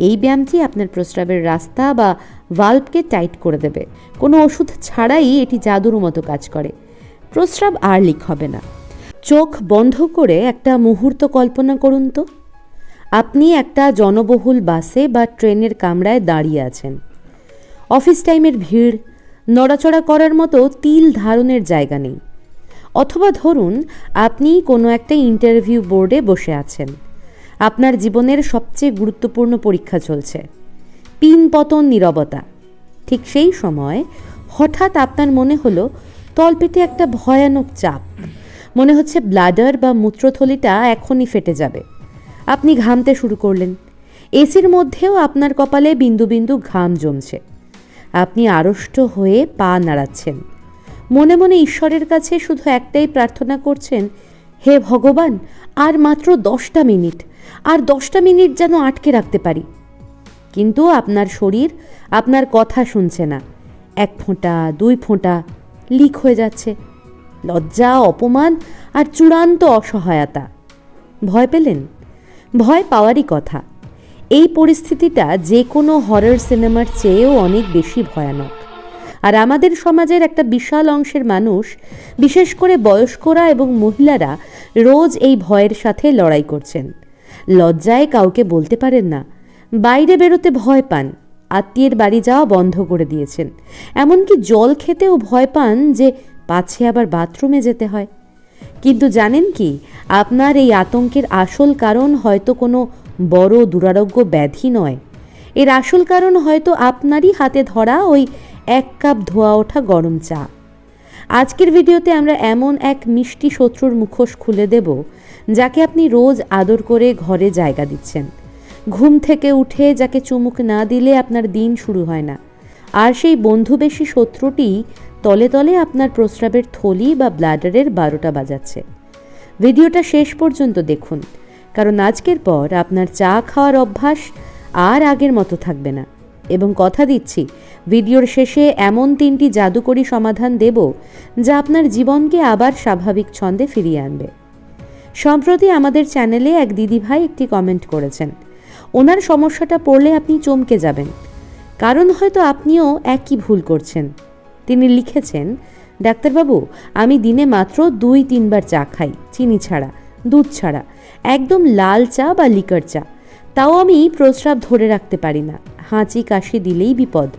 এই ব্যায়ামটি আপনার প্রস্রাবের রাস্তা বা ভাল্বকে টাইট করে দেবে। কোনো ওষুধ ছাড়াই এটি জাদুর মতো কাজ করে। প্রস্রাব আর লিক হবে না। চোখ বন্ধ করে একটা মুহূর্ত কল্পনা করুন তো, আপনি একটা জনবহুল বাসে বা ট্রেনের কামরায় দাঁড়িয়ে আছেন। অফিস টাইমের ভিড়, নড়াচড়া করার মতো তিল ধারণের জায়গা নেই। অথবা ধরুন আপনি কোনো একটা ইন্টারভিউ বোর্ডে বসে আছেন। আপনার জীবনের সবচেয়ে গুরুত্বপূর্ণ পরীক্ষা চলছে। পিন পতন নীরবতা। ঠিক সেই সময় হঠাৎ আপনার মনে হলো তলপেটে একটা ভয়ানক চাপ। মনে হচ্ছে ব্লাডার বা মূত্রথলিটা এখনই ফেটে যাবে। আপনি ঘামতে শুরু করলেন। এসির মধ্যেও আপনার কপালে বিন্দু বিন্দু ঘাম জমছে। আপনি আড়ষ্ট হয়ে পা নাড়াচ্ছেন। মনে মনে ঈশ্বরের কাছে শুধু একটাই প্রার্থনা করছেন, হে ভগবান, আর মাত্র 10টা মিনিট, আর 10টা মিনিট যেন আটকে রাখতে পারি। কিন্তু আপনার শরীর আপনার কথা শুনছে না। 1 ফোঁটা, 2 ফোঁটা লিক হয়ে যাচ্ছে। লজ্জা, অপমান আর চূড়ান্ত অসহায়তা। ভয় পেলেন? ভয় পাওয়ারই কথা। এই পরিস্থিতিটা যে কোনো হরর সিনেমার চেয়েও অনেক বেশি ভয়ানক। আর আমাদের সমাজের একটা বিশাল অংশের মানুষ, বিশেষ করে বয়স্করা এবং মহিলারা, রোজ এই ভয়ের সাথে লড়াই করছেন। লজ্জায় কাউকে বলতে পারেন না, বাইরে বেরোতে ভয় পান, আত্মীয়ের বাড়ি যাওয়া বন্ধ করে দিয়েছেন, এমনকি জল খেতেও ভয় পান যে পাছে আবার বাথরুমে যেতে হয়। কিন্তু জানেন কি, আপনার এই আতঙ্কের আসল কারণ হয়তো কোনো বড় দুরারোগ্য ব্যাধি নয়। এর আসল কারণ হয়তো আপনারই হাতে ধরা ওই 1 কাপ ধোয়া ওঠা গরম চা। আজকের ভিডিওতে আমরা এমন এক মিষ্টি শত্রুর মুখোশ খুলে দেব, যাকে আপনি রোজ আদর করে ঘরে জায়গা দিচ্ছেন। ঘুম থেকে উঠে যাকে চুমুক না দিলে আপনার দিন শুরু হয় না। আর সেই বন্ধুবেশী শত্রুটি তলে তলে আপনার প্রস্রাবের থলি বা ব্লাডারের 12টা বাজাচ্ছে। ভিডিওটা শেষ পর্যন্ত দেখুন, কারণ আজকের পর আপনার চা খাওয়ার অভ্যাস আর আগের মতো থাকবে না। এবং কথা দিচ্ছি, ভিডিওর শেষে এমন 3টি জাদুকরী সমাধান দেব যা আপনার জীবনকে আবার স্বাভাবিক ছন্দে ফিরিয়ে আনবে। সম্প্রতি আমাদের চ্যানেলে এক দিদিভাই একটি কমেন্ট করেছেন। ওনার সমস্যাটা পড়লে আপনি চমকে যাবেন, কারণ হয়তো আপনিও একই ভুল করছেন। তিনি লিখেছেন, ডাক্তারবাবু, আমি দিনে মাত্র 2-3 বার চা খাই, চিনি ছাড়া, দুধ ছাড়া, একদম লাল চা বা লিকার চা। তাও আমি প্রস্রাব ধরে রাখতে পারি না, হাঁচি কাশি দিলেই বিপদ।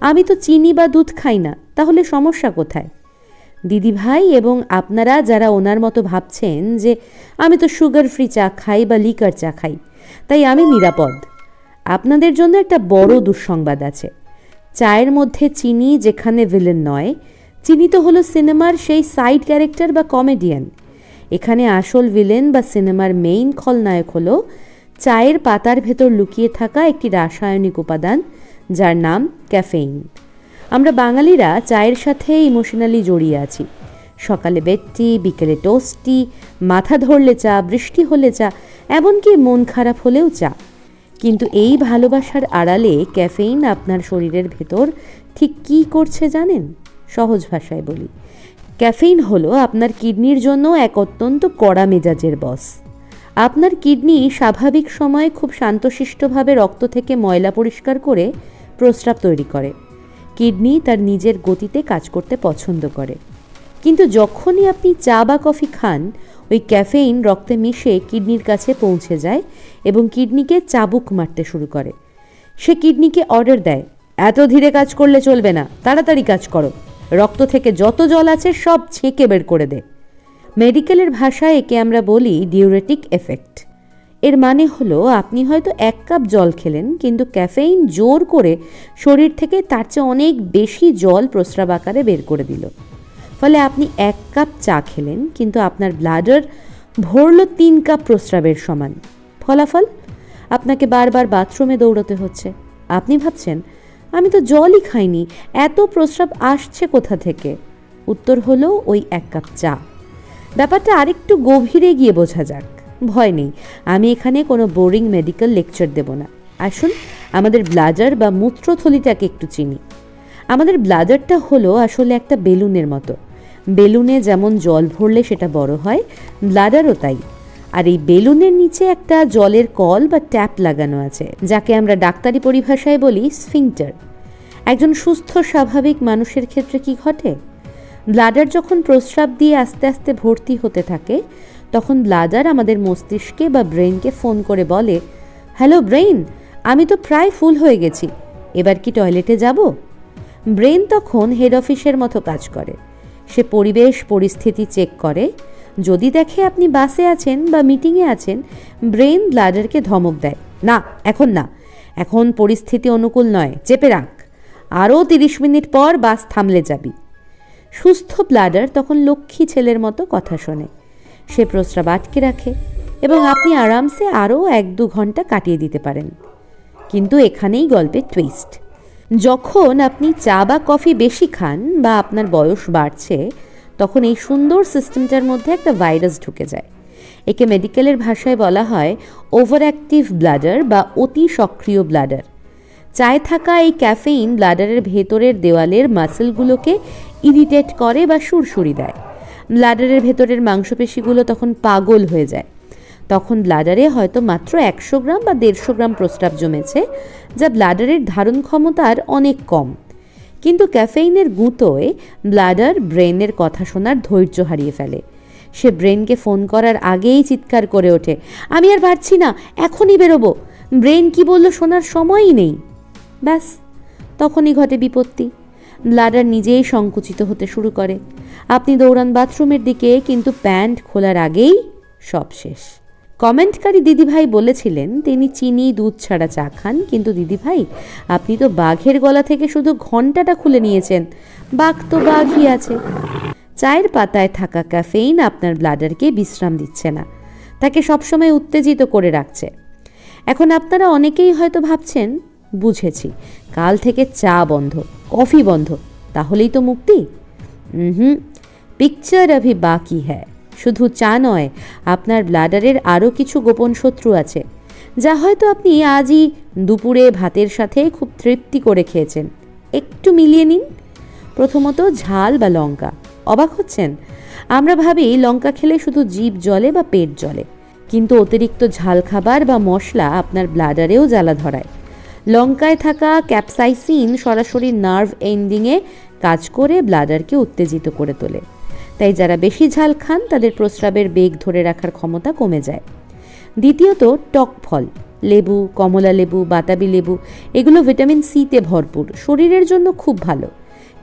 আমি তো চিনি বা দুধ খাই না, তাহলে সমস্যা কোথায়? দিদিভাই এবং আপনারা যারা ওনার মতো ভাবছেন যে আমি তো সুগার ফ্রি চা খাই বা লিকার চা খাই, তাই আমি নিরাপদ, আপনাদের জন্য একটা বড় দুঃসংবাদ আছে। চায়ের মধ্যে চিনি যেখানে ভিলেন নয়, চিনি তো হলো সিনেমার সেই সাইড ক্যারেক্টার বা কমেডিয়ান। এখানে আসল ভিলেন বা সিনেমার মেইন খলনায়ক হলো চায়ের পাতার ভেতর লুকিয়ে থাকা একটি রাসায়নিক উপাদান, যার নাম ক্যাফেইন। আমরা বাঙালিরা চায়ের সাথে ইমোশনালি জড়িয়ে আছি। সকালে বেড টি, বিকেলে টোস্ট টি, মাথা ধরলে চা, বৃষ্টি হলে চা, এমনকি মন খারাপ হলেও চা। কিন্তু এই ভালোবাসার আড়ালে ক্যাফেইন আপনার শরীরের ভেতর ঠিক কী করছে জানেন? সহজ ভাষায় বলি, ক্যাফেইন হলো আপনার কিডনির জন্য এক অত্যন্ত কড়া মেজাজের বস। আপনার কিডনি স্বাভাবিক সময়ে খুব শান্তশিষ্টভাবে রক্ত থেকে ময়লা পরিষ্কার করে প্রস্রাব তৈরি করে। কিডনি তার নিজের গতিতে কাজ করতে পছন্দ করে। কিন্তু যখনই আপনি চা বা কফি খান, ওই ক্যাফেইন রক্তে মিশে কিডনির কাছে পৌঁছে যায় এবং কিডনিকে চাবুক মারতে শুরু করে। সে কিডনিকে অর্ডার দেয়, এত ধীরে কাজ করলে চলবে না, তাড়াতাড়ি কাজ করো, রক্ত থেকে যত জল আছে সব ছেঁকে বের করে দে। মেডিকেলের ভাষায় একে আমরা বলি ডিউরেটিক এফেক্ট। এর মানে হলো আপনি হয়তো 1 কাপ জল খেলেন, কিন্তু ক্যাফেইন জোর করে শরীর থেকে তার চেয়ে অনেক বেশি জল প্রস্রাব আকারে বের করে দিল। ফলে আপনি 1 কাপ চা খেলেন, কিন্তু আপনার ব্লাডার ভরল 3 কাপ প্রস্রাবের সমান। ফলাফল, আপনাকে বারবার বাথরুমে দৌড়তে হচ্ছে। আপনি ভাবছেন, আমি তো জলই খাইনি, এত প্রস্রাব আসছে কোথা থেকে? উত্তর হলো ওই 1 কাপ চা। ব্যাপারটা আরেকটু গভীরে গিয়ে বোঝা যাক। ভয় নেই, আমি এখানে কোনো বোরিং মেডিকেল লেকচার দেব না। আসুন আমাদের ব্লাডার বা মূত্রথলিটাকে একটু চিনি। আমাদের ব্লাডারটা হলো আসলে একটা বেলুনের মতো। বেলুনে যেমন জল ভরলে সেটা বড় হয়, ব্লাডারও তাই। আর এই বেলুনের নিচে একটা জলের কল বা ট্যাপ লাগানো আছে, যাকে আমরা ডাক্তারি পরিভাষায় বলি স্ফিংটার। একজন সুস্থ স্বাভাবিক মানুষের ক্ষেত্রে কি ঘটে? ব্লাডার যখন প্রস্রাব দিয়ে আস্তে আস্তে ভর্তি হতে থাকে, তখন ব্লাডার আমাদের মস্তিষ্কে বা ব্রেনকে ফোন করে বলে, হ্যালো ব্রেন, আমি তো প্রায় ফুল হয়ে গেছি, এবার কি টয়লেটে যাব? ব্রেন তখন হেড অফিসের মতো কাজ করে। সে পরিবেশ পরিস্থিতি চেক করে। যদি দেখে আপনি বাসে আছেন বা মিটিংয়ে আছেন, ব্রেন ব্লাডারকে ধমক দেয়, না এখন না, এখন পরিস্থিতি অনুকূল নয়, চেপে রাখ, আরও 30 মিনিট পর বাস থামলে যাবি। সুস্থ ব্লাডার তখন লক্ষ্মী ছেলের মতো কথা শোনে। সে প্রস্রাব আটকে রাখে এবং আপনি আরামসে আরও 1-2 ঘন্টা কাটিয়ে দিতে পারেন। কিন্তু এখানেই গল্পের টুইস্ট। যখন আপনি চা বা কফি বেশি খান বা আপনার বয়স বাড়ছে, তখন এই সুন্দর সিস্টেমটার মধ্যে একটা ভাইরাস ঢুকে যায়। একে মেডিকেলের ভাষায় বলা হয় ওভার অ্যাক্টিভ ব্লাডার বা অতি সক্রিয় ব্লাডার। চায়ে থাকা এই ক্যাফেইন ব্লাডারের ভেতরের দেওয়ালের মাসেলগুলোকে ইরিটেট করে বা সুরসুরি দেয়। ব্লাডারের ভেতরের মাংসপেশিগুলো তখন পাগল হয়ে যায়। তখন ব্লাডারে হয়তো মাত্র 100 গ্রাম বা 150 গ্রাম প্রস্রাব জমেছে, যা ব্লাডারের ধারণ ক্ষমতার অনেক কম। কিন্তু ক্যাফেইনের গুঁতোয় ব্লাডার ব্রেনের কথা শোনার ধৈর্য হারিয়ে ফেলে। সে ব্রেনকে ফোন করার আগেই চিৎকার করে ওঠে, আমি আর পারছি না, এখনই বেরোবো। ব্রেন কি বলল শোনার সময়ই নেই। ব্যাস, তখনই ঘটে বিপত্তি। ব্লাডার নিজেই সংকুচিত হতে শুরু করে। আপনি দৌড়ান বাথরুমের দিকে, কিন্তু প্যান্ট খোলার আগেই সব শেষ। কমেন্টকারী দিদিভাই বলেছিলেন তিনি চিনি দুধ ছাড়া চা খান, কিন্তু দিদিভাই আপনি তো বাঘের গলা থেকে শুধু ঘন্টাটা খুলে নিয়েছেন, বাঘ তো বাঘই আছে। চায়ের পাতায় থাকা ক্যাফেইন আপনার ব্লাডারকে বিশ্রাম দিচ্ছে না, তাকে সবসময় উত্তেজিত করে রাখছে। এখন আপনারা অনেকেই হয়তো ভাবছেন, বুঝেছি, কাল থেকে চা বন্ধ, কফি বন্ধ, তাহলেই তো মুক্তি। পিকচার অভি বাকি হ্যায়। শুধু চা নয়, আপনার ব্লাডারের আরও কিছু গোপন শত্রু আছে, যা হয়তো আপনি আজই দুপুরে ভাতের সাথে খুব তৃপ্তি করে খেয়েছেন। একটু মিলিয়ে নিন। প্রথমত ঝাল বা লঙ্কা। অবাক হচ্ছেন? আমরা ভাবি লঙ্কা খেলে শুধু জিভ জ্বলে বা পেট জ্বলে, কিন্তু অতিরিক্ত ঝাল খাবার বা মশলা আপনার ব্লাডারেও জ্বালা ধরায়। লঙ্কায় থাকা ক্যাপসাইসিন সরাসরি নার্ভ এন্ডিংয়ে কাজ করে ব্লাডারকে উত্তেজিত করে তোলে। তাই যারা বেশি ঝাল খান তাদের প্রস্রাবের বেগ ধরে রাখার ক্ষমতা কমে যায়। দ্বিতীয়ত টক ফল, লেবু, কমলা লেবু, বাতাবি লেবু, এগুলো ভিটামিন সিতে ভরপুর, শরীরের জন্য খুব ভালো।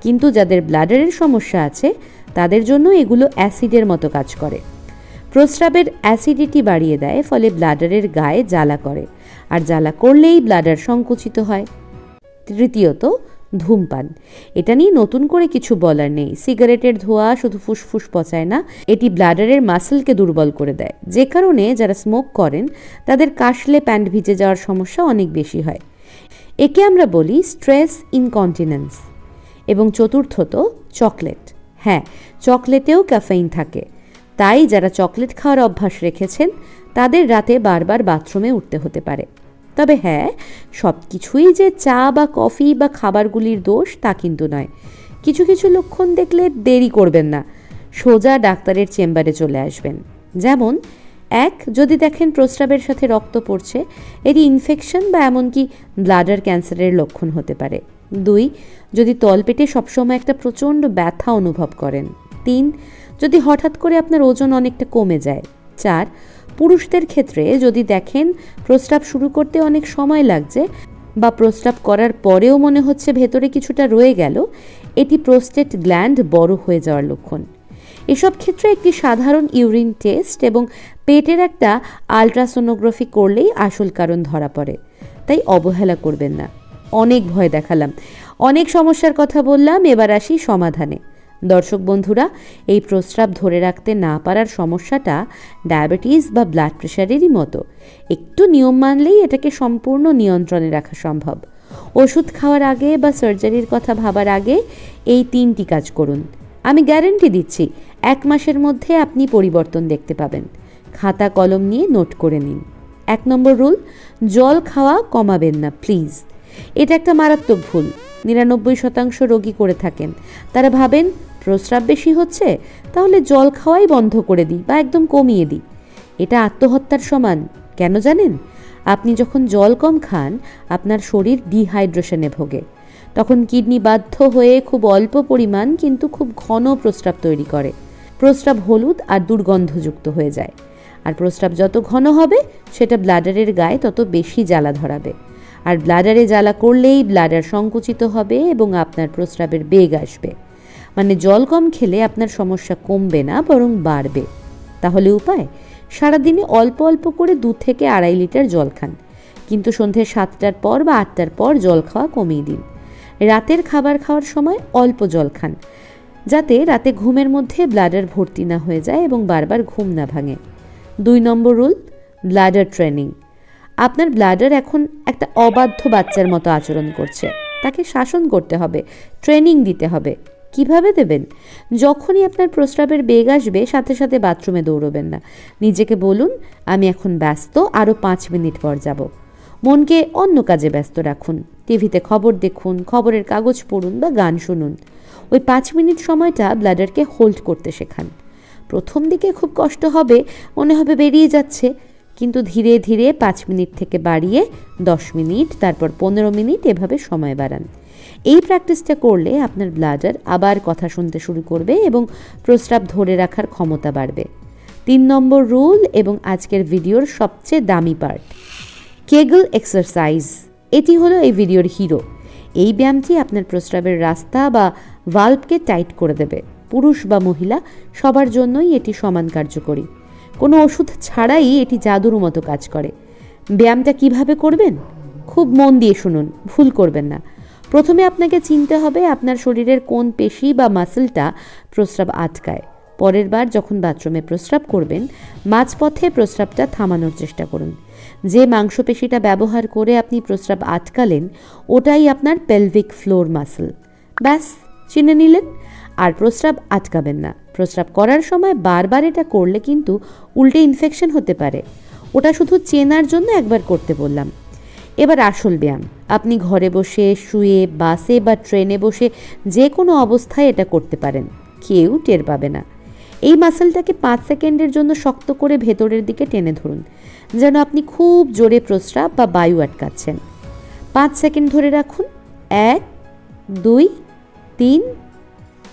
কিন্তু যাদের ব্লাডারের সমস্যা আছে তাদের জন্য এগুলো অ্যাসিডের মতো কাজ করে। প্রস্রাবের অ্যাসিডিটি বাড়িয়ে দেয়, ফলে ব্লাডারের গায়ে জ্বালা করে, আর জ্বালা করলেই ব্লাডার সংকুচিত হয়। তৃতীয়ত ধূমপান। এটা নিয়ে নতুন করে কিছু বলার নেই। সিগারেটের ধোঁয়া শুধু ফুসফুস পচায় না, এটি ব্লাডারের মাসেলকে দুর্বল করে দেয়, যে কারণে যারা স্মোক করেন তাদের কাশলে প্যান্ট ভিজে যাওয়ার সমস্যা অনেক বেশি হয়। একে আমরা বলি স্ট্রেস ইনকন্টিনেন্স। এবং চতুর্থত চকলেট। হ্যাঁ, চকলেটেও ক্যাফেইন থাকে, তাই যারা চকলেট খাওয়ার অভ্যাস রেখেছেন তাদের রাতে বারবার বাথরুমে উঠতে হতে পারে। তবে হ্যাঁ, সব কিছুই যে চা বা কফি বা খাবারগুলির দোষ তা কিন্তু নয়। কিছু কিছু লক্ষণ দেখলে দেরি করবেন না, সোজা ডাক্তারের চেম্বারে চলে আসবেন। যেমন 1, যদি দেখেন প্রস্রাবের সাথে রক্ত পড়ছে, এটি ইনফেকশন বা এমনকি ব্লাডার ক্যান্সারের লক্ষণ হতে পারে। 2, যদি তলপেটে সবসময় একটা প্রচণ্ড ব্যথা অনুভব করেন। 3, যদি হঠাৎ করে আপনার ওজন অনেকটা কমে যায়। 4, পুরুষদের ক্ষেত্রে যদি দেখেন প্রস্রাব শুরু করতে অনেক সময় লাগছে বা প্রস্রাব করার পরেও মনে হচ্ছে ভেতরে কিছুটা রয়ে গেল, এটি প্রোস্টেট গ্ল্যান্ড বড় হয়ে যাওয়ার লক্ষণ। এসব ক্ষেত্রে একটি সাধারণ ইউরিন টেস্ট এবং পেটের একটা আলট্রাসোনোগ্রাফি করলেই আসল কারণ ধরা পড়ে। তাই অবহেলা করবেন না। অনেক ভয় দেখালাম, অনেক সমস্যার কথা বললাম, এবার আসি সমাধানে। দর্শক বন্ধুরা, এই প্রস্রাব ধরে রাখতে না পারার সমস্যাটা ডায়াবেটিস বা ব্লাড প্রেশারেরই মতো। একটু নিয়ম মানলেই এটাকে সম্পূর্ণ নিয়ন্ত্রণে রাখা সম্ভব। ওষুধ খাওয়ার আগে বা সার্জারির কথা ভাবার আগে এই 3টি কাজ করুন। আমি গ্যারান্টি দিচ্ছি 1 মাসের মধ্যে আপনি পরিবর্তন দেখতে পাবেন। খাতা কলম নিয়ে নোট করে নিন। 1 নম্বর রুল, জল খাওয়া কমাবেন না প্লিজ। এটা একটা মারাত্মক ভুল 99% রোগী করে থাকেন। তারা ভাবেন প্রস্রাব বেশি হচ্ছে, তাহলে জল খাওয়াই বন্ধ করে দিই বা একদম কমিয়ে দিই। এটা আত্মহত্যার সমান। কেন জানেন? আপনি যখন জল কম খান আপনার শরীর ডিহাইড্রেশনে ভোগে। তখন কিডনি বাধ্য হয়ে খুব অল্প পরিমাণ কিন্তু খুব ঘন প্রস্রাব তৈরি করে। প্রস্রাব হলুদ আর দুর্গন্ধযুক্ত হয়ে যায়। আর প্রস্রাব যত ঘন হবে সেটা ব্লাডারের গায়ে তত বেশি জ্বালা ধরাবে। আর ব্লাডারে জ্বালা করলেই ব্লাডার সংকুচিত হবে এবং আপনার প্রস্রাবের বেগ আসবে। মানে জল কম খেলে আপনার সমস্যা কমবে না, বরং বাড়বে। তাহলে উপায়? সারাদিনে অল্প অল্প করে 2 থেকে 2.5 লিটার জল খান, কিন্তু সন্ধ্যে 7টার পর বা 8টার পর জল খাওয়া কমিয়ে দিন। রাতের খাবার খাওয়ার সময় অল্প জল খান, যাতে রাতে ঘুমের মধ্যে ব্লাডার ভর্তি না হয়ে যায় এবং বারবার ঘুম না ভাঙে। 2 নম্বর রুল, ব্লাডার ট্রেনিং। আপনার ব্লাডার এখন একটা অবাধ্য বাচ্চার মতো আচরণ করছে। তাকে শাসন করতে হবে, ট্রেনিং দিতে হবে। কিভাবে দেবেন? যখনই আপনার প্রস্রাবের বেগ আসবে সাথে সাথে বাথরুমে দৌড়বেন না। নিজেকে বলুন, আমি এখন ব্যস্ত, আরও 5 মিনিট পর যাব। মনকে অন্য কাজে ব্যস্ত রাখুন। টিভিতে খবর দেখুন, খবরের কাগজ পড়ুন বা গান শুনুন। ওই 5 মিনিট সময়টা ব্লাডারকে হোল্ড করতে শেখান। প্রথম দিকে খুব কষ্ট হবে, মনে হবে বেরিয়ে যাচ্ছে, কিন্তু ধীরে ধীরে 5 মিনিট থেকে বাড়িয়ে 10 মিনিট, তারপর 15 মিনিট, এভাবে সময় বাড়ান। এই প্র্যাকটিসটা করলে আপনার ব্লাডার আবার কথা শুনতে শুরু করবে এবং প্রস্রাব ধরে রাখার ক্ষমতা বাড়বে। 3 নম্বর রুল এবং আজকের ভিডিওর সবচেয়ে দামি পার্ট, কেগল এক্সারসাইজ। এটি হলো এই ভিডিওর হিরো। এই ব্যায়ামটি আপনার প্রস্রাবের রাস্তা বা ভালভকে টাইট করে দেবে। পুরুষ বা মহিলা সবার জন্যই এটি সমান কার্যকরী। কোনো ওষুধ ছাড়াই এটি জাদুর মতো কাজ করে। ব্যায়ামটা কিভাবে করবেন? খুব মন দিয়ে শুনুন, ভুল করবেন না। প্রথমে আপনাকে চিনতে হবে আপনার শরীরের কোন পেশি বা মাসেলটা প্রস্রাব আটকায়। পরের বার যখন বাথরুমে প্রস্রাব করবেন, মাঝপথে প্রস্রাবটা থামানোর চেষ্টা করুন। যে মাংসপেশিটা ব্যবহার করে আপনি প্রস্রাব আটকালেন ওটাই আপনার পেলভিক ফ্লোর মাসেল। ব্যাস, চিনে নিলেন। আর প্রস্রাব আটকাবেন না। প্রস্রাব করার সময় বারবার এটা করলে কিন্তু উল্টে ইনফেকশন হতে পারে। ওটা শুধু চেনার জন্য একবার করতে বললাম। এবার আসল ব্যায়াম। আপনি ঘরে বসে, শুয়ে, বাসে বা ট্রেনে বসে যে কোনো অবস্থায় এটা করতে পারেন, কেউ টের পাবে না। এই মাসেলটাকে 5 সেকেন্ডের জন্য শক্ত করে ভেতরের দিকে টেনে ধরুন, যেন আপনি খুব জোরে প্রস্রাব বা বায়ু আটকাচ্ছেন। 5 সেকেন্ড ধরে রাখুন। 1, 2, 3,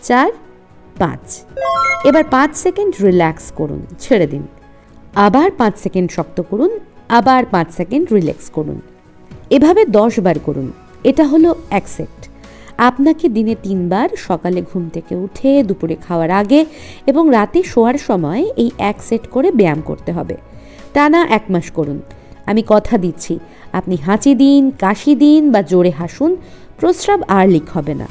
4, 5। এবার 5 সেকেন্ড রিল্যাক্স করুন, ছেড়ে দিন। আবার 5 সেকেন্ড শক্ত করুন, আবার 5 সেকেন্ড রিল্যাক্স করুন। এভাবে 10 বার করুন। এটা হলো 1 সেট। আপনাকে দিনে 3 বার, সকালে ঘুম থেকে উঠে, দুপুরে খাওয়ার আগে এবং রাতে শোয়ার সময় এই 1 সেট করে ব্যায়াম করতে হবে। টানা 1 মাস করুন। আমি কথা দিচ্ছি, আপনি হাঁচি দিন, কাশি দিন বা জোরে হাসুন, প্রস্রাব আর লিক হবে না।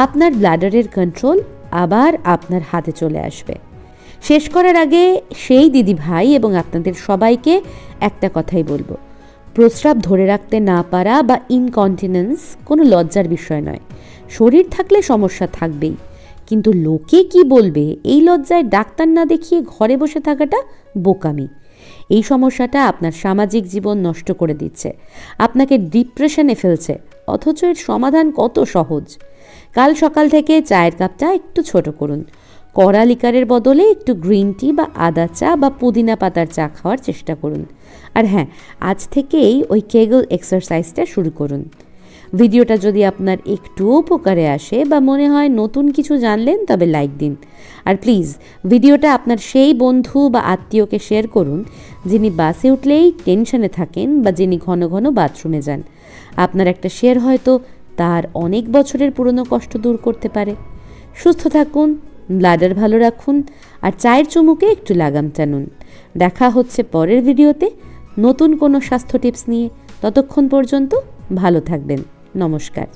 আপনার ব্লাডারের কন্ট্রোল আবার আপনার হাতে চলে আসবে। শেষ করার আগে সেই দিদি ভাই এবং আপনাদের সবাইকে একটা কথাই বলবো, প্রস্রাব ধরে রাখতে না পারা বা ইনকন্টিনেন্স কোনো লজ্জার বিষয় নয়। শরীর থাকলে সমস্যা থাকবেই, কিন্তু লোকে কি বলবে এই লজ্জায় ডাক্তার না দেখিয়ে ঘরে বসে থাকাটা বোকামি। এই সমস্যাটা আপনার সামাজিক জীবন নষ্ট করে দিচ্ছে, আপনাকে ডিপ্রেশনে ফেলছে, অথচ এর সমাধান কত সহজ। কাল সকাল থেকে চায়ের কাপটা একটু ছোট করুন। কড়া লিকারের বদলে একটু গ্রিন টি বা আদা চা বা পুদিনা পাতার চা খাওয়ার চেষ্টা করুন। আর হ্যাঁ, আজ থেকেই ওই কেগল এক্সারসাইজটা শুরু করুন। ভিডিওটা যদি আপনার একটু উপকারে আসে বা মনে হয় নতুন কিছু জানলেন, তবে লাইক দিন। আর প্লিজ ভিডিওটা আপনার সেই বন্ধু বা আত্মীয়কে শেয়ার করুন যিনি বাসে উঠলেই টেনশনে থাকেন বা যিনি ঘন ঘন বাথরুমে যান। আপনার একটা শেয়ার হয়তো তার অনেক বছরের পুরনো কষ্ট দূর করতে পারে। সুস্থ থাকুন, ব্লাডার ভালো রাখুন আর চায়ের চুমুকে একটু লাগাম টানুন। দেখা হচ্ছে পরের ভিডিওতে নতুন কোনো স্বাস্থ্য টিপস নিয়ে। ততক্ষণ পর্যন্ত ভালো থাকবেন। নমস্কার।